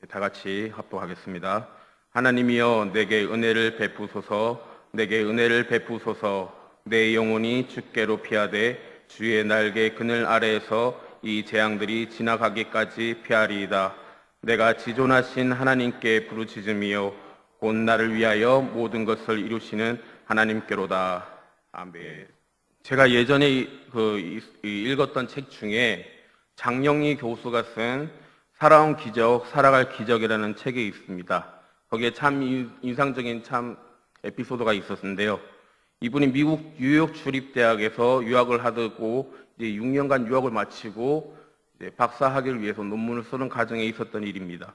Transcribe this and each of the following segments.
다 같이 합독하겠습니다. 하나님이여 내게 은혜를 베푸소서. 내게 은혜를 베푸소서. 내 영혼이 주께로 피하되 주의 날개 그늘 아래에서 이 재앙들이 지나가기까지 피하리이다. 내가 지존하신 하나님께 부르짖음이요 곧 나를 위하여 모든 것을 이루시는 하나님께로다. 아멘. 제가 예전에 읽었던 책 중에 장영희 교수가 쓴 살아온 기적, 살아갈 기적이라는 책이 있습니다. 거기에 참 인상적인 에피소드가 있었는데요. 이분이 미국 뉴욕 주립대학에서 유학을 하고 이제 6년간 유학을 마치고 이제 박사학위를 위해서 논문을 쓰는 과정에 있었던 일입니다.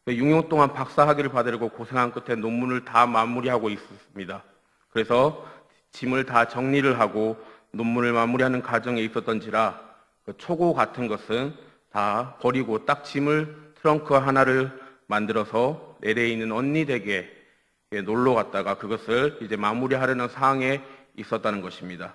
6년 동안 박사학위를 받으려고 고생한 끝에 논문을 다 마무리하고 있었습니다. 그래서 짐을 다 정리를 하고 논문을 마무리하는 과정에 있었던지라 그 초고 같은 것은 다 버리고 딱 짐을 트렁크 하나를 만들어서 LA에 있는 언니 댁에 놀러 갔다가 그것을 이제 마무리하려는 상황에 있었다는 것입니다.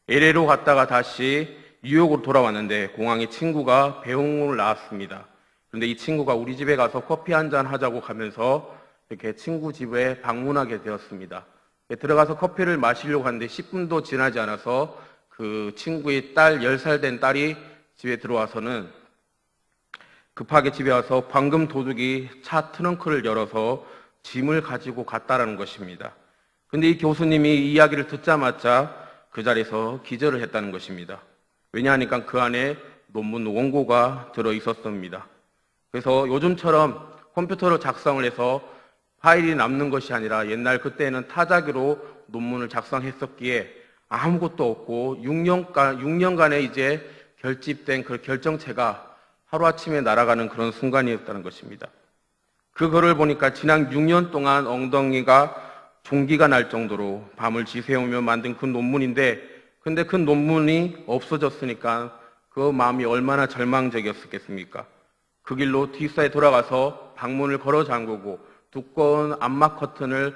LA로 갔다가 다시 뉴욕으로 돌아왔는데 공항에 친구가 배웅을 나왔습니다. 그런데 이 친구가 우리 집에 가서 커피 한잔 하자고 가면서 이렇게 친구 집에 방문하게 되었습니다. 들어가서 커피를 마시려고 하는데 10분도 지나지 않아서 그 친구의 딸, 10살 된 딸이 집에 들어와서는 급하게 집에 와서 방금 도둑이 차 트렁크를 열어서 짐을 가지고 갔다라는 것입니다. 근데 이 교수님이 이 이야기를 듣자마자 그 자리에서 기절을 했다는 것입니다. 왜냐하니까 그 안에 논문 원고가 들어 있었습니다. 그래서 요즘처럼 컴퓨터로 작성을 해서 파일이 남는 것이 아니라 옛날 그때는 타자기로 논문을 작성했었기에 아무것도 없고 6년간의 이제 결집된 그 결정체가 하루아침에 날아가는 그런 순간이었다는 것입니다. 그거를 보니까 지난 6년 동안 엉덩이가 종기가 날 정도로 밤을 지새우며 만든 그 논문인데 근데 그 논문이 없어졌으니까 그 마음이 얼마나 절망적이었겠습니까? 그 길로 뒷사에 돌아가서 방문을 걸어 잠그고 두꺼운 암막 커튼을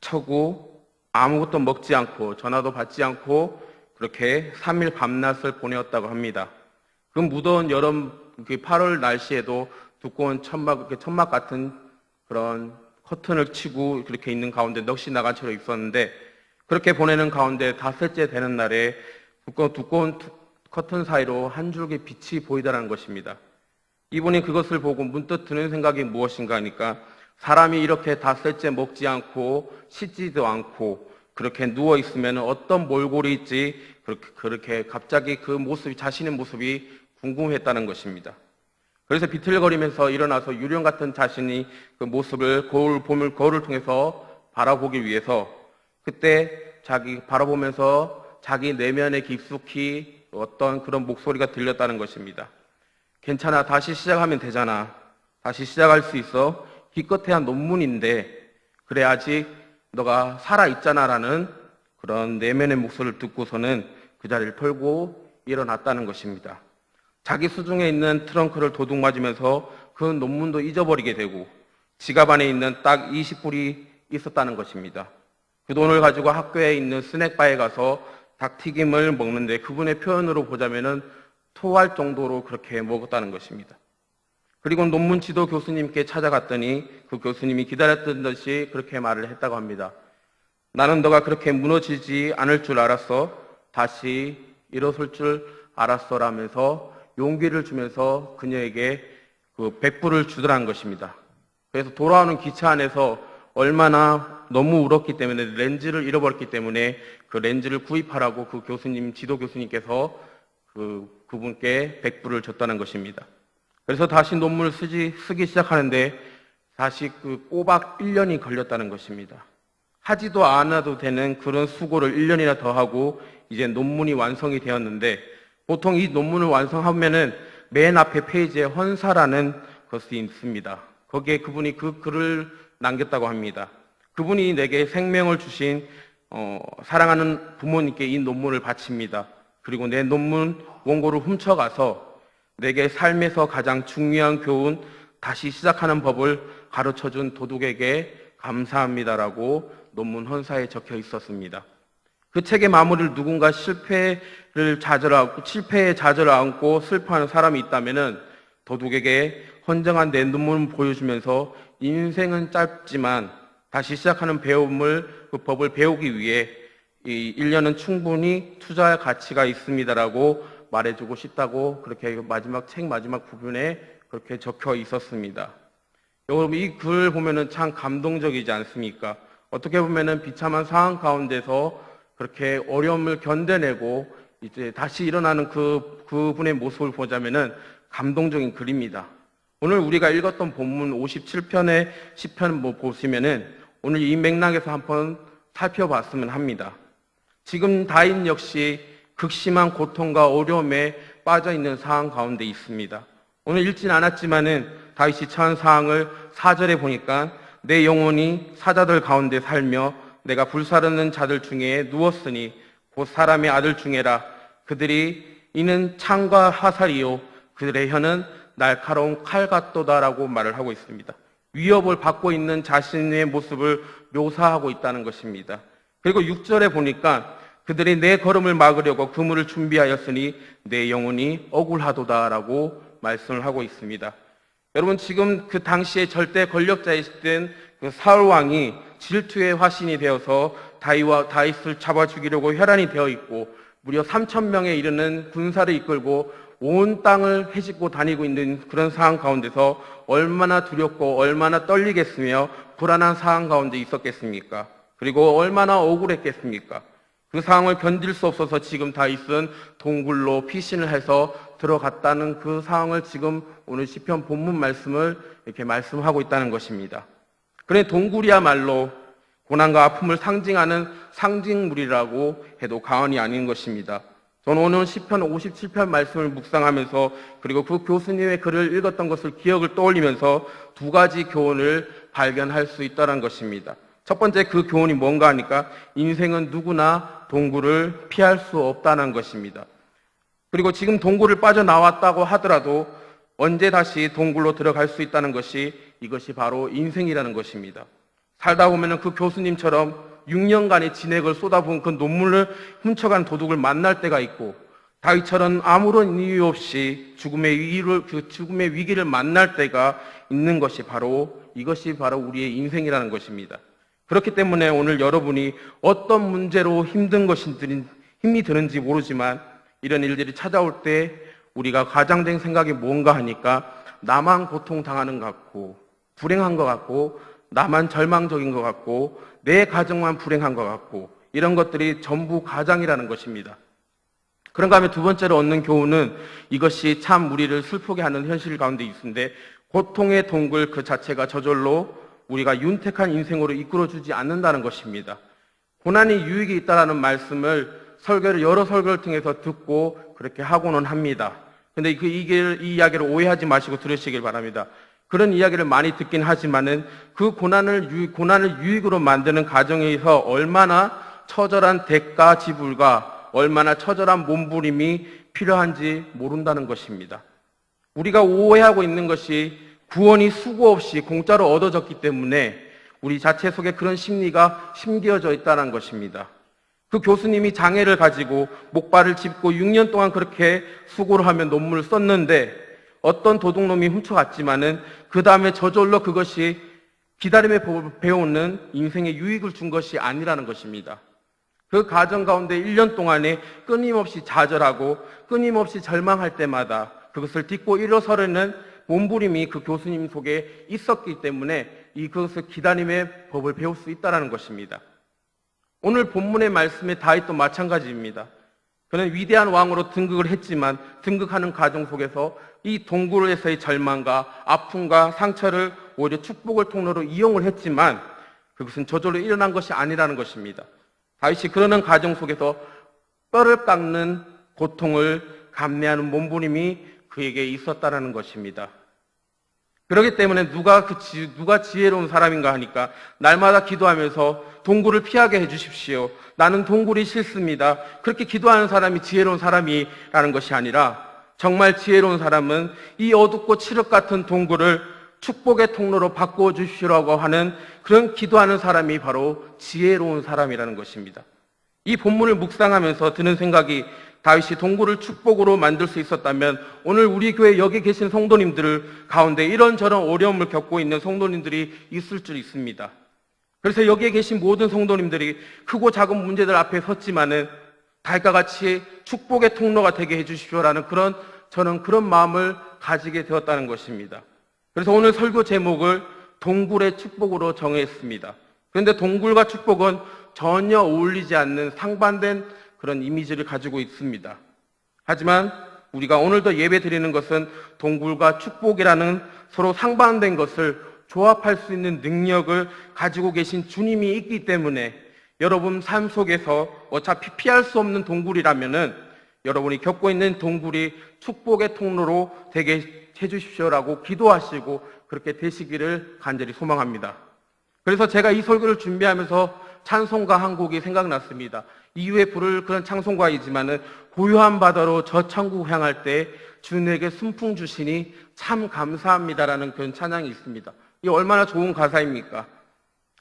쳐고 아무것도 먹지 않고 전화도 받지 않고 그렇게 3일 밤낮을 보내었다고 합니다. 그 무더운 여름 8월 날씨에도 두꺼운 천막 같은 그런 커튼을 치고 그렇게 있는 가운데 넋이 나간 채로 있었는데 그렇게 보내는 가운데 닷새째 되는 날에 두꺼운 커튼 사이로 한 줄기 빛이 보이더라는 것입니다. 이분이 그것을 보고 문득 드는 생각이 무엇인가 하니까 사람이 이렇게 닷새째 먹지 않고 씻지도 않고 그렇게 누워있으면 어떤 몰골일지 그렇게 갑자기 그 모습이, 자신의 모습이 궁금했다는 것입니다. 그래서 비틀거리면서 일어나서 유령 같은 자신이 그 모습을 거울을 통해서 바라보기 위해서 그때 자기 바라보면서 자기 내면에 깊숙이 어떤 그런 목소리가 들렸다는 것입니다. 괜찮아, 다시 시작하면 되잖아. 다시 시작할 수 있어. 기껏해야 논문인데 그래 아직 너가 살아있잖아 라는 그런 내면의 목소리를 듣고서는 그 자리를 털고 일어났다는 것입니다. 자기 수중에 있는 트렁크를 도둑 맞으면서 그 논문도 잊어버리게 되고 지갑 안에 있는 딱 20불이 있었다는 것입니다. 그 돈을 가지고 학교에 있는 스낵바에 가서 닭튀김을 먹는데 그분의 표현으로 보자면은 토할 정도로 그렇게 먹었다는 것입니다. 그리고 논문 지도 교수님께 찾아갔더니 그 교수님이 기다렸던 듯이 그렇게 말을 했다고 합니다. 나는 너가 그렇게 무너지지 않을 줄 알았어. 다시 일어설 줄 알았어 라면서 용기를 주면서 그녀에게 그 100불을 주더라는 것입니다. 그래서 돌아오는 기차 안에서 얼마나 너무 울었기 때문에 렌즈를 잃어버렸기 때문에 그 렌즈를 구입하라고 그 교수님, 지도 교수님께서 그분께 100불을 줬다는 것입니다. 그래서 다시 논문을 쓰기 시작하는데 다시 그 꼬박 1년이 걸렸다는 것입니다. 하지도 않아도 되는 그런 수고를 1년이나 더 하고 이제 논문이 완성이 되었는데 보통 이 논문을 완성하면은 맨 앞에 페이지에 헌사라는 것이 있습니다. 거기에 그분이 그 글을 남겼다고 합니다. 그분이 내게 생명을 주신 사랑하는 부모님께 이 논문을 바칩니다. 그리고 내 논문 원고를 훔쳐가서 내게 삶에서 가장 중요한 교훈, 다시 시작하는 법을 가르쳐준 도둑에게 감사합니다라고 논문 헌사에 적혀 있었습니다. 그 책의 마무리를 누군가 실패의 좌절을 안고 슬퍼하는 사람이 있다면은 도둑에게 헌정한 내 눈물을 보여주면서 인생은 짧지만 다시 시작하는 그 법을 배우기 위해 이 1년은 충분히 투자할 가치가 있습니다라고 말해주고 싶다고 그렇게 책 마지막 부분에 그렇게 적혀 있었습니다. 여러분, 이 글 보면은 참 감동적이지 않습니까? 어떻게 보면은 비참한 상황 가운데서 그렇게 어려움을 견뎌내고 이제 다시 일어나는 그분의 모습을 보자면은 감동적인 글입니다. 오늘 우리가 읽었던 본문 57편의 시편 보시면은 오늘 이 맥락에서 한번 살펴봤으면 합니다. 지금 다윗 역시 극심한 고통과 어려움에 빠져 있는 상황 가운데 있습니다. 오늘 읽진 않았지만은 다윗이 처한 상황을 4절에 보니까 내 영혼이 사자들 가운데 살며 내가 불사르는 자들 중에 누웠으니 곧 사람의 아들 중에라. 그들이 이는 창과 화살이요 그들의 혀는 날카로운 칼 같도다라고 말을 하고 있습니다. 위협을 받고 있는 자신의 모습을 묘사하고 있다는 것입니다. 그리고 6절에 보니까 그들이 내 걸음을 막으려고 그물을 준비하였으니 내 영혼이 억울하도다라고 말씀을 하고 있습니다. 여러분, 지금 그 당시에 절대 권력자이셨던 그 사울 왕이 질투의 화신이 되어서 다윗을 잡아 죽이려고 혈안이 되어 있고 무려 3,000명에 이르는 군사를 이끌고 온 땅을 헤집고 다니고 있는 그런 상황 가운데서 얼마나 두렵고 얼마나 떨리겠으며 불안한 상황 가운데 있었겠습니까? 그리고 얼마나 억울했겠습니까? 그 상황을 견딜 수 없어서 지금 다윗은 동굴로 피신을 해서 들어갔다는 그 상황을 지금 오늘 시편 본문 말씀을 이렇게 말씀하고 있다는 것입니다. 그래, 동굴이야말로 고난과 아픔을 상징하는 상징물이라고 해도 과언이 아닌 것입니다. 저는 오늘 시편 57편 말씀을 묵상하면서 그리고 그 교수님의 글을 읽었던 것을 기억을 떠올리면서 두 가지 교훈을 발견할 수 있다는 것입니다. 첫 번째 그 교훈이 뭔가 하니까 인생은 누구나 동굴을 피할 수 없다는 것입니다. 그리고 지금 동굴을 빠져나왔다고 하더라도 언제 다시 동굴로 들어갈 수 있다는 것이 이것이 바로 인생이라는 것입니다. 살다 보면 그 교수님처럼 6년간의 진액을 쏟아부은 그 논문을 훔쳐간 도둑을 만날 때가 있고 다윗처럼 아무런 이유 없이 죽음의 위기를 만날 때가 있는 것이 이것이 바로 우리의 인생이라는 것입니다. 그렇기 때문에 오늘 여러분이 어떤 문제로 힘이 드는지 모르지만 이런 일들이 찾아올 때 우리가 가장된 생각이 뭔가 하니까 나만 고통당하는 것 같고 불행한 것 같고 나만 절망적인 것 같고 내 가정만 불행한 것 같고 이런 것들이 전부 가장이라는 것입니다. 그런가 하면 두 번째로 얻는 교훈은 이것이 참 우리를 슬프게 하는 현실 가운데 있는데 고통의 동굴 그 자체가 저절로 우리가 윤택한 인생으로 이끌어주지 않는다는 것입니다. 고난이 유익이 있다는 말씀을 여러 설교를 통해서 듣고 그렇게 하고는 합니다. 근데 이 이야기를 오해하지 마시고 들으시길 바랍니다. 그런 이야기를 많이 듣긴 하지만은 그 고난을 유익으로 만드는 과정에서 얼마나 처절한 대가 지불과 얼마나 처절한 몸부림이 필요한지 모른다는 것입니다. 우리가 오해하고 있는 것이 구원이 수고 없이 공짜로 얻어졌기 때문에 우리 자체 속에 그런 심리가 심겨져 있다는 것입니다. 그 교수님이 장애를 가지고 목발을 짚고 6년 동안 그렇게 수고를 하며 논문을 썼는데 어떤 도둑놈이 훔쳐갔지만은 그 다음에 저절로 그것이 기다림의 법을 배우는 인생의 유익을 준 것이 아니라는 것입니다. 그 과정 가운데 1년 동안에 끊임없이 좌절하고 끊임없이 절망할 때마다 그것을 딛고 일어서려는 몸부림이 그 교수님 속에 있었기 때문에 그것을 기다림의 법을 배울 수 있다는 것입니다. 오늘 본문의 말씀에 다윗도 마찬가지입니다. 그는 위대한 왕으로 등극을 했지만 등극하는 과정 속에서 이 동굴에서의 절망과 아픔과 상처를 오히려 축복을 통로로 이용을 했지만 그것은 저절로 일어난 것이 아니라는 것입니다. 다윗이 그러는 과정 속에서 뼈를 깎는 고통을 감내하는 몸부림이 그에게 있었다는 것입니다. 그렇기 때문에 누가 지혜로운 사람인가 하니까 날마다 기도하면서 동굴을 피하게 해주십시오. 나는 동굴이 싫습니다. 그렇게 기도하는 사람이 지혜로운 사람이라는 것이 아니라 정말 지혜로운 사람은 이 어둡고 칠흑 같은 동굴을 축복의 통로로 바꾸어 주시라고 하는 그런 기도하는 사람이 바로 지혜로운 사람이라는 것입니다. 이 본문을 묵상하면서 드는 생각이 다윗이 동굴을 축복으로 만들 수 있었다면 오늘 우리 교회 여기 계신 성도님들 가운데 이런저런 어려움을 겪고 있는 성도님들이 있을 줄 있습니다. 그래서 여기에 계신 모든 성도님들이 크고 작은 문제들 앞에 섰지만은 다윗과 같이 축복의 통로가 되게 해주십시오라는 저는 그런 마음을 가지게 되었다는 것입니다. 그래서 오늘 설교 제목을 동굴의 축복으로 정했습니다. 그런데 동굴과 축복은 전혀 어울리지 않는 상반된 그런 이미지를 가지고 있습니다. 하지만 우리가 오늘도 예배 드리는 것은 동굴과 축복이라는 서로 상반된 것을 조합할 수 있는 능력을 가지고 계신 주님이 있기 때문에 여러분 삶 속에서 어차피 피할 수 없는 동굴이라면은 여러분이 겪고 있는 동굴이 축복의 통로로 되게 해주십시오라고 기도하시고 그렇게 되시기를 간절히 소망합니다. 그래서 제가 이 설교를 준비하면서 찬송가 한 곡이 생각났습니다. 이후에 부를 그런 찬송가이지만은 고요한 바다로 저 천국 향할 때 주님에게 순풍 주시니 참 감사합니다라는 그런 찬양이 있습니다. 이 얼마나 좋은 가사입니까?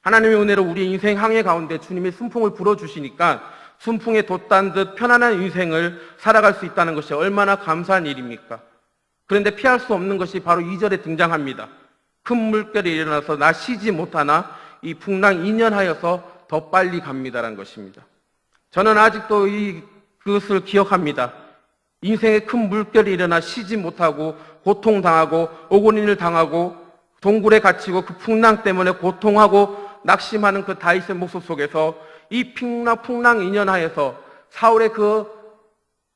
하나님의 은혜로 우리 인생 항해 가운데 주님이 순풍을 불어주시니까 순풍에 돛단 듯 편안한 인생을 살아갈 수 있다는 것이 얼마나 감사한 일입니까? 그런데 피할 수 없는 것이 바로 2절에 등장합니다. 큰 물결이 일어나서 나 쉬지 못하나 이 풍랑 인연하여서 더 빨리 갑니다라는 것입니다. 저는 아직도 그것을 기억합니다. 인생에 큰 물결이 일어나 쉬지 못하고 고통당하고 억울인을 당하고 동굴에 갇히고 그 풍랑 때문에 고통하고 낙심하는 그 다윗의 모습 속에서 이 풍랑 인연하여서 사울의 그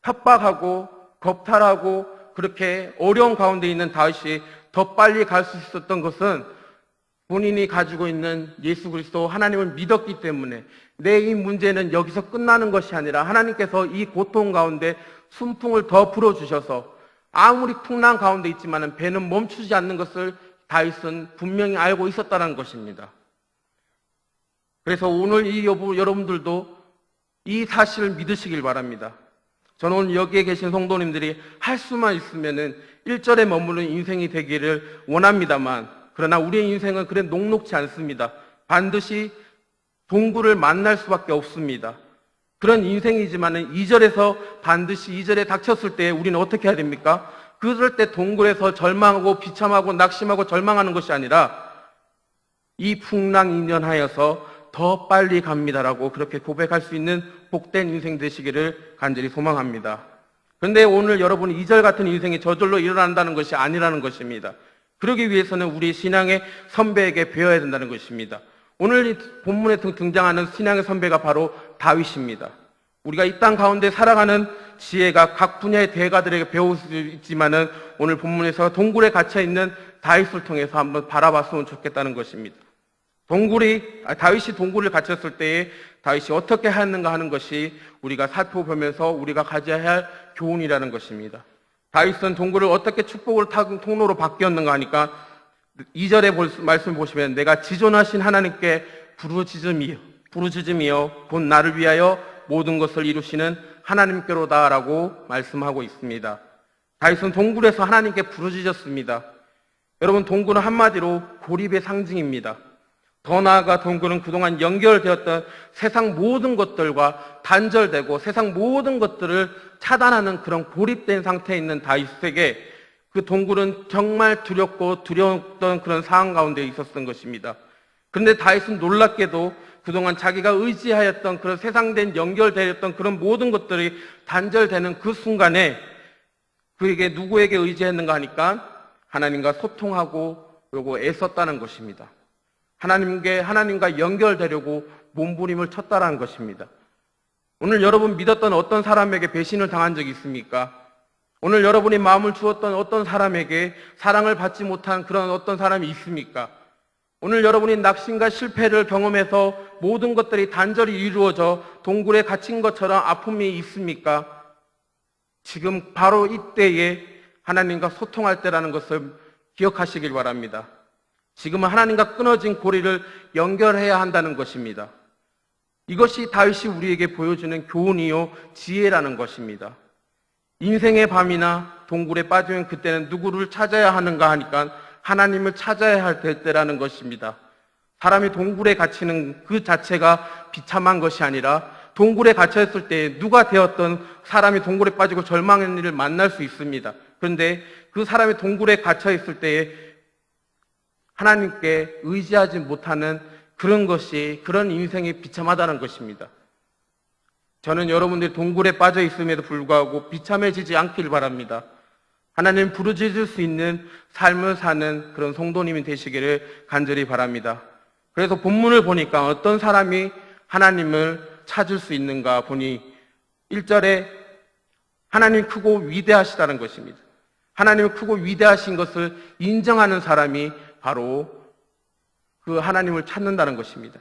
협박하고 겁탈하고 그렇게 어려운 가운데 있는 다윗이 더 빨리 갈 수 있었던 것은 본인이 가지고 있는 예수 그리스도 하나님을 믿었기 때문에 내 이 문제는 여기서 끝나는 것이 아니라 하나님께서 이 고통 가운데 순풍을 더 불어주셔서 아무리 풍랑 가운데 있지만 배는 멈추지 않는 것을 다윗은 분명히 알고 있었다는 것입니다. 그래서 오늘 여러분들도 이 사실을 믿으시길 바랍니다. 저는 오늘 여기에 계신 성도님들이 할 수만 있으면은 1절에 머무는 인생이 되기를 원합니다만, 그러나 우리의 인생은 그래 녹록지 않습니다. 반드시 동굴을 만날 수밖에 없습니다. 그런 인생이지만은 2절에서 반드시 2절에 닥쳤을 때 우리는 어떻게 해야 됩니까? 그럴 때 동굴에서 절망하고 비참하고 낙심하고 절망하는 것이 아니라 이 풍랑 인연하여서 더 빨리 갑니다라고 그렇게 고백할 수 있는 복된 인생 되시기를 간절히 소망합니다. 그런데 오늘 여러분이 2절 같은 인생이 저절로 일어난다는 것이 아니라는 것입니다. 그러기 위해서는 우리 신앙의 선배에게 배워야 된다는 것입니다. 오늘 이 본문에 등장하는 신앙의 선배가 바로 다윗입니다. 우리가 이 땅 가운데 살아가는 지혜가 각 분야의 대가들에게 배울 수 있지만은 오늘 본문에서 동굴에 갇혀 있는 다윗을 통해서 한번 바라봤으면 좋겠다는 것입니다. 다윗이 동굴을 갇혔을 때에 다윗이 어떻게 하는가 하는 것이 우리가 살펴보면서 우리가 가져야 할 교훈이라는 것입니다. 다윗은 동굴을 어떻게 축복을 통로로 바뀌었는가 하니까 2절의 말씀 보시면 내가 지존하신 하나님께 부르짖음이여 곧 나를 위하여 모든 것을 이루시는 하나님께로다라고 말씀하고 있습니다. 다윗은 동굴에서 하나님께 부르짖었습니다. 여러분, 동굴은 한마디로 고립의 상징입니다. 더 나아가 동굴은 그동안 연결되었던 세상 모든 것들과 단절되고 세상 모든 것들을 차단하는 그런 고립된 상태에 있는 다윗에게 그 동굴은 정말 두렵고 두려웠던 그런 상황 가운데 있었던 것입니다. 그런데 다윗은 놀랍게도 그동안 자기가 의지하였던 그런 세상된 연결되었던 그런 모든 것들이 단절되는 그 순간에 그에게 누구에게 의지했는가 하니까 하나님과 소통하고 그리고 애썼다는 것입니다. 하나님과 연결되려고 몸부림을 쳤다라는 것입니다. 오늘 여러분 믿었던 어떤 사람에게 배신을 당한 적이 있습니까? 오늘 여러분이 마음을 주었던 어떤 사람에게 사랑을 받지 못한 그런 어떤 사람이 있습니까? 오늘 여러분이 낙심과 실패를 경험해서 모든 것들이 단절이 이루어져 동굴에 갇힌 것처럼 아픔이 있습니까? 지금 바로 이때에 하나님과 소통할 때라는 것을 기억하시길 바랍니다. 지금은 하나님과 끊어진 고리를 연결해야 한다는 것입니다. 이것이 다윗이 우리에게 보여주는 교훈이요 지혜라는 것입니다. 인생의 밤이나 동굴에 빠지면 그때는 누구를 찾아야 하는가 하니까 하나님을 찾아야 할 때라는 것입니다. 사람이 동굴에 갇히는 그 자체가 비참한 것이 아니라 동굴에 갇혀있을 때 누가 되었던 사람이 동굴에 빠지고 절망의 일을 만날 수 있습니다. 그런데 그 사람이 동굴에 갇혀있을 때에 하나님께 의지하지 못하는 그런 인생이 비참하다는 것입니다. 저는 여러분들이 동굴에 빠져 있음에도 불구하고 비참해지지 않길 바랍니다. 하나님 부르짖을 수 있는 삶을 사는 그런 성도님이 되시기를 간절히 바랍니다. 그래서 본문을 보니까 어떤 사람이 하나님을 찾을 수 있는가 보니 1절에 하나님 크고 위대하시다는 것입니다. 하나님을 크고 위대하신 것을 인정하는 사람이 바로 그 하나님을 찾는다는 것입니다.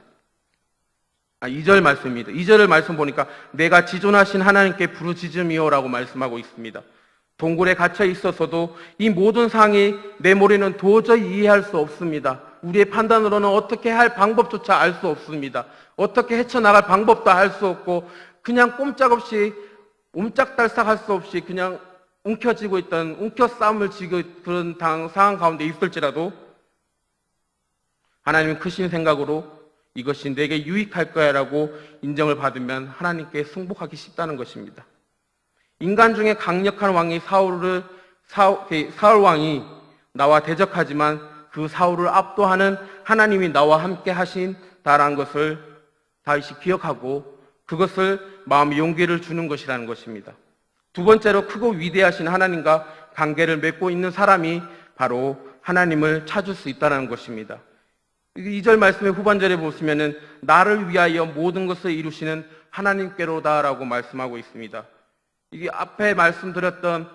2절 말씀입니다. 2절을 말씀 보니까 내가 지존하신 하나님께 부르짖음이요라고 말씀하고 있습니다. 동굴에 갇혀 있어서도 이 모든 상황이 내 머리는 도저히 이해할 수 없습니다. 우리의 판단으로는 어떻게 할 방법조차 알 수 없습니다. 어떻게 헤쳐나갈 방법도 알 수 없고 그냥 꼼짝없이 옴짝달싹할 수 없이 그냥 움켜쥐고 있던 움켜싸움을 지고 그런 상황 가운데 있을지라도 하나님은 크신 생각으로 이것이 내게 유익할 거야 라고 인정을 받으면 하나님께 승복하기 쉽다는 것입니다. 인간 중에 강력한 왕이 사울 왕이 나와 대적하지만 그 사울을 압도하는 하나님이 나와 함께 하신다라는 것을 다윗이 기억하고 그것을 마음의 용기를 주는 것이라는 것입니다. 두 번째로 크고 위대하신 하나님과 관계를 맺고 있는 사람이 바로 하나님을 찾을 수 있다는 것입니다. 2절 말씀의 후반절에 보시면은 나를 위하여 모든 것을 이루시는 하나님께로다라고 말씀하고 있습니다. 이게 앞에 말씀드렸던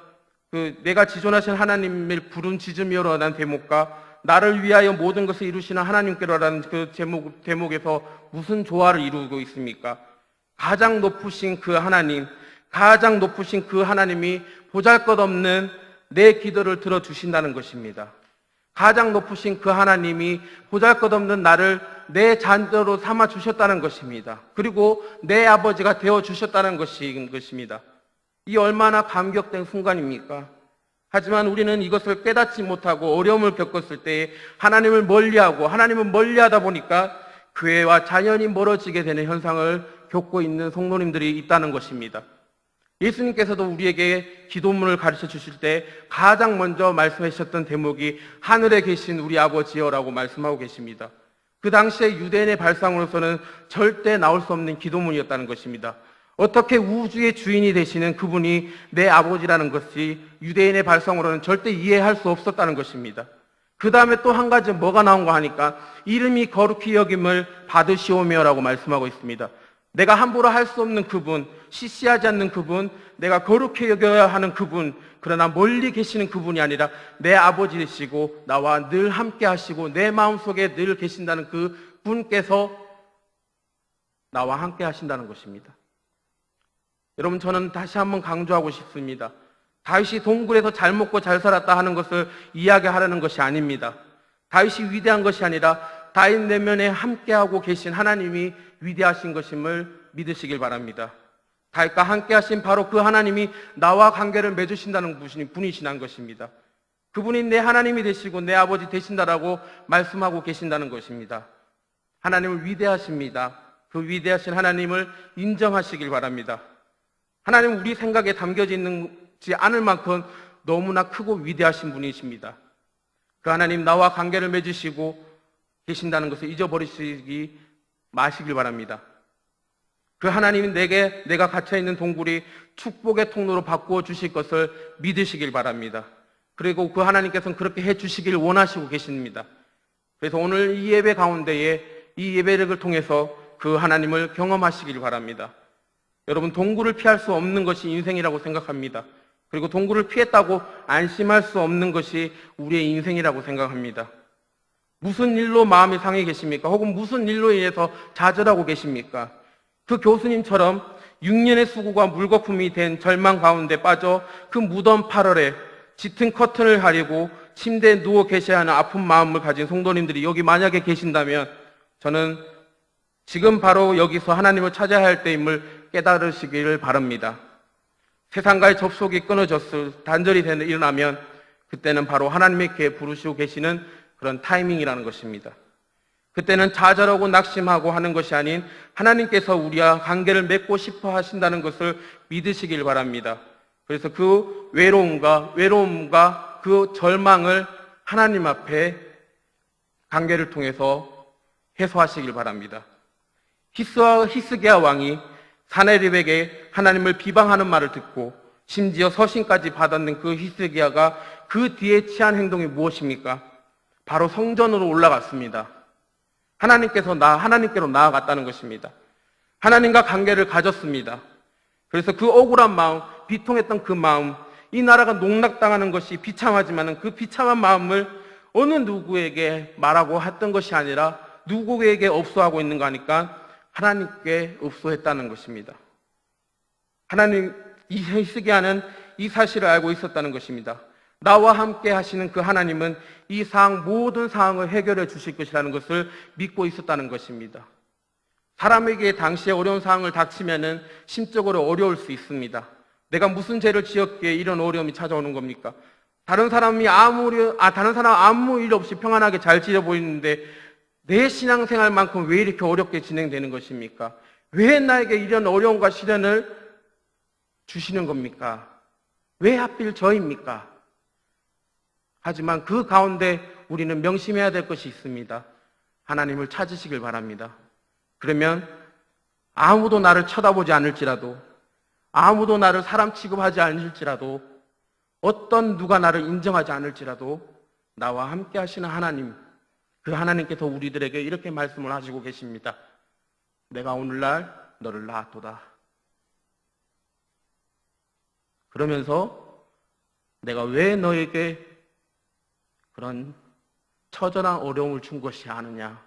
내가 지존하신 하나님을 부른 지즘이요라는 대목과 나를 위하여 모든 것을 이루시는 하나님께로라는 그 대목에서 무슨 조화를 이루고 있습니까? 가장 높으신 그 하나님이 보잘것없는 내 기도를 들어주신다는 것입니다. 가장 높으신 그 하나님이 보잘것없는 나를 내 자녀로 삼아 주셨다는 것입니다. 그리고 내 아버지가 되어 주셨다는 것입니다. 이 얼마나 감격된 순간입니까? 하지만 우리는 이것을 깨닫지 못하고 어려움을 겪었을 때 하나님을 멀리하다 보니까 교회와 자연히 멀어지게 되는 현상을 겪고 있는 성도님들이 있다는 것입니다. 예수님께서도 우리에게 기도문을 가르쳐 주실 때 가장 먼저 말씀해 주셨던 대목이 하늘에 계신 우리 아버지여라고 말씀하고 계십니다. 그 당시에 유대인의 발상으로서는 절대 나올 수 없는 기도문이었다는 것입니다. 어떻게 우주의 주인이 되시는 그분이 내 아버지라는 것이 유대인의 발상으로는 절대 이해할 수 없었다는 것입니다. 그 다음에 또 한 가지 뭐가 나온가 하니까 이름이 거룩히 여김을 받으시오며라고 말씀하고 있습니다. 내가 함부로 할 수 없는 그분, 시시하지 않는 그분, 내가 거룩히 여겨야 하는 그분, 그러나 멀리 계시는 그분이 아니라 내 아버지 되시고 나와 늘 함께 하시고 내 마음속에 늘 계신다는 그 분께서 나와 함께 하신다는 것입니다. 여러분, 저는 다시 한번 강조하고 싶습니다. 다윗이 동굴에서 잘 먹고 잘 살았다 하는 것을 이야기하려는 것이 아닙니다. 다윗이 위대한 것이 아니라 다윗 내면에 함께하고 계신 하나님이 위대하신 것임을 믿으시길 바랍니다. 다윗과 함께하신 바로 그 하나님이 나와 관계를 맺으신다는 분이시란 것입니다. 그분이 내 하나님이 되시고 내 아버지 되신다라고 말씀하고 계신다는 것입니다. 하나님을 위대하십니다. 그 위대하신 하나님을 인정하시길 바랍니다. 하나님은 우리 생각에 담겨져 있지 않을 만큼 너무나 크고 위대하신 분이십니다. 그 하나님 나와 관계를 맺으시고 계신다는 것을 잊어버리시기 마시길 바랍니다. 그 하나님이 내가 갇혀있는 동굴이 축복의 통로로 바꾸어 주실 것을 믿으시길 바랍니다. 그리고 그 하나님께서는 그렇게 해주시길 원하시고 계십니다. 그래서 오늘 이 예배 가운데에 이 예배를 통해서 그 하나님을 경험하시길 바랍니다. 여러분, 동굴을 피할 수 없는 것이 인생이라고 생각합니다. 그리고 동굴을 피했다고 안심할 수 없는 것이 우리의 인생이라고 생각합니다. 무슨 일로 마음이 상해 계십니까? 혹은 무슨 일로 인해서 좌절하고 계십니까? 그 교수님처럼 6년의 수고가 물거품이 된 절망 가운데 빠져 그 무더운 8월에 짙은 커튼을 가리고 침대에 누워 계셔야 하는 아픈 마음을 가진 성도님들이 여기 만약에 계신다면 저는 지금 바로 여기서 하나님을 찾아야 할 때임을 깨달으시기를 바랍니다. 세상과의 접속이 단절이 일어나면 그때는 바로 하나님께 부르시고 계시는 그런 타이밍이라는 것입니다. 그때는 좌절하고 낙심하고 하는 것이 아닌 하나님께서 우리와 관계를 맺고 싶어 하신다는 것을 믿으시길 바랍니다. 그래서 그 외로움과 그 절망을 하나님 앞에 관계를 통해서 해소하시길 바랍니다. 히스기야 왕이 사네립에게 하나님을 비방하는 말을 듣고 심지어 서신까지 받았는 그 히스기야가 그 뒤에 취한 행동이 무엇입니까? 바로 성전으로 올라갔습니다. 하나님께로 나아갔다는 것입니다. 하나님과 관계를 가졌습니다. 그래서 그 억울한 마음, 비통했던 그 마음, 이 나라가 농락당하는 것이 비참하지만 그 비참한 마음을 어느 누구에게 말하고 했던 것이 아니라 누구에게 업소하고 있는 거 하니까 하나님께 업소했다는 것입니다. 이 히스기야는 이 사실을 알고 있었다는 것입니다. 나와 함께 하시는 그 하나님은 이 모든 상황을 해결해 주실 것이라는 것을 믿고 있었다는 것입니다. 사람에게 당시에 어려운 상황을 닥치면은 심적으로 어려울 수 있습니다. 내가 무슨 죄를 지었기에 이런 어려움이 찾아오는 겁니까? 다른 사람 아무 일 없이 평안하게 잘 지내 보이는데 내 신앙생활만큼 왜 이렇게 어렵게 진행되는 것입니까? 왜 나에게 이런 어려움과 시련을 주시는 겁니까? 왜 하필 저입니까? 하지만 그 가운데 우리는 명심해야 될 것이 있습니다. 하나님을 찾으시길 바랍니다. 그러면 아무도 나를 쳐다보지 않을지라도, 아무도 나를 사람 취급하지 않을지라도, 누가 나를 인정하지 않을지라도 나와 함께 하시는 하나님, 그 하나님께서 우리들에게 이렇게 말씀을 하시고 계십니다. 내가 오늘날 너를 낳았도다. 그러면서 내가 왜 너에게 그런 처절한 어려움을 준 것이 아느냐?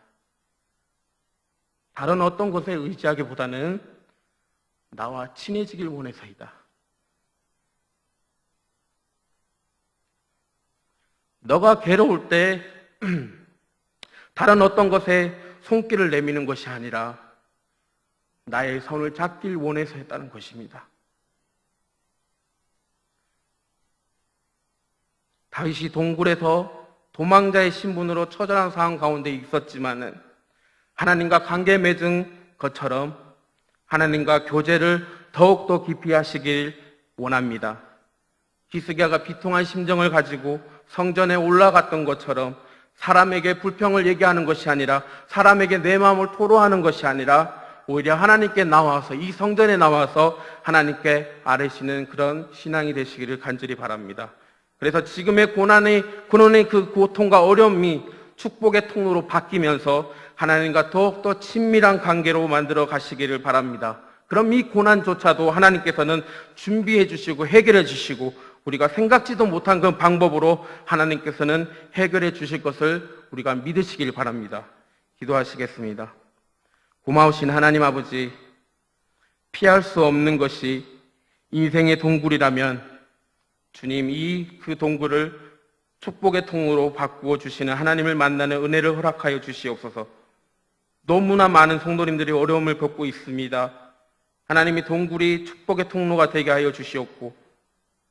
다른 어떤 것에 의지하기보다는 나와 친해지길 원해서이다. 너가 괴로울 때 다른 어떤 것에 손길을 내미는 것이 아니라 나의 손을 잡길 원해서 했다는 것입니다. 다윗이 동굴에서 도망자의 신분으로 처절한 상황 가운데 있었지만은 하나님과 관계 맺은 것처럼 하나님과 교제를 더욱더 깊이 하시길 원합니다. 히스기야가 비통한 심정을 가지고 성전에 올라갔던 것처럼 사람에게 불평을 얘기하는 것이 아니라 사람에게 내 마음을 토로하는 것이 아니라 오히려 하나님께 나와서 이 성전에 나와서 하나님께 아뢰시는 그런 신앙이 되시기를 간절히 바랍니다. 그래서 지금의 고난의 그 고통과 어려움이 축복의 통로로 바뀌면서 하나님과 더욱더 친밀한 관계로 만들어 가시기를 바랍니다. 그럼 이 고난조차도 하나님께서는 준비해 주시고 해결해 주시고 우리가 생각지도 못한 그 방법으로 하나님께서는 해결해 주실 것을 우리가 믿으시길 바랍니다. 기도하시겠습니다. 고마우신 하나님 아버지, 피할 수 없는 것이 인생의 동굴이라면 주님, 그 동굴을 축복의 통로로 바꾸어 주시는 하나님을 만나는 은혜를 허락하여 주시옵소서. 너무나 많은 성도님들이 어려움을 겪고 있습니다. 하나님이 동굴이 축복의 통로가 되게 하여 주시옵고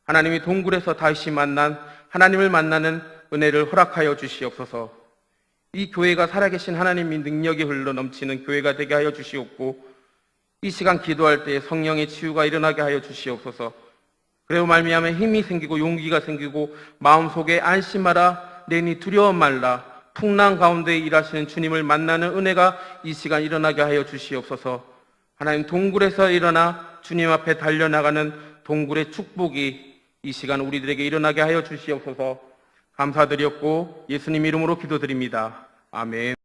하나님이 동굴에서 다시 하나님을 만나는 은혜를 허락하여 주시옵소서. 이 교회가 살아계신 하나님의 능력이 흘러넘치는 교회가 되게 하여 주시옵고 이 시간 기도할 때 성령의 치유가 일어나게 하여 주시옵소서. 그리고 말미암아 힘이 생기고 용기가 생기고 마음속에 안심하라 내니 두려워 말라 풍랑 가운데 일하시는 주님을 만나는 은혜가 이 시간 일어나게 하여 주시옵소서. 하나님 동굴에서 일어나 주님 앞에 달려나가는 동굴의 축복이 이 시간 우리들에게 일어나게 하여 주시옵소서. 감사드렸고 예수님 이름으로 기도드립니다. 아멘.